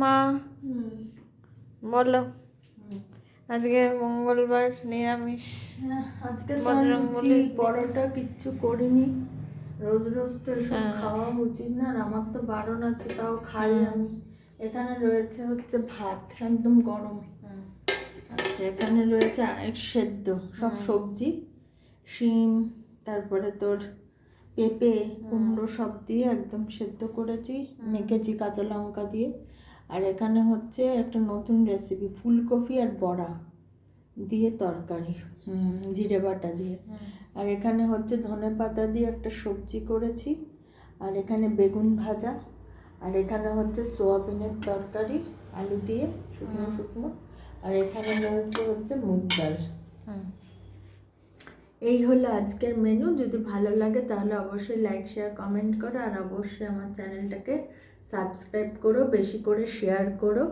মা বলো, আজকে মঙ্গলবার নিরামিষ। আজকে তো লুচি পরোটা কিচ্ছু করিনি। রোজ রোজ তো এসব খাওয়া উচিত না, আর আমার তো বারণ আছে, তাও খাই আমি। এখানে রয়েছে হচ্ছে ভাত একদম গরম। আচ্ছা, এখানে রয়েছে সেদ্ধ সব সবজি, শিম, তারপরে তোর পেঁপে, কুমড়ো সব দিয়ে একদম সেদ্ধ করেছি, মেখেছি কাঁচা লঙ্কা দিয়ে। আর এখানে হচ্ছে একটা নতুন রেসিপি, ফুলকপি আর বড়া দিয়ে তরকারি, জিরে বাটা দিয়ে। আর এখানে হচ্ছে ধনেপাতা দিয়ে একটা সবজি করেছি। আর এখানে বেগুন ভাজা। আর এখানে হচ্ছে সোয়াবিনের তরকারি আলু দিয়ে শুকনো শুকনো। আর এখানে রয়েছে হচ্ছে মুগ ডাল। এই হলো আজকের মেনু। যদি ভালো লাগে তাহলে অবশ্যই লাইক শেয়ার কমেন্ট করো, আর অবশ্যই আমার চ্যানেলটাকে সাবস্ক্রাইব করো, বেশি করে শেয়ার করো।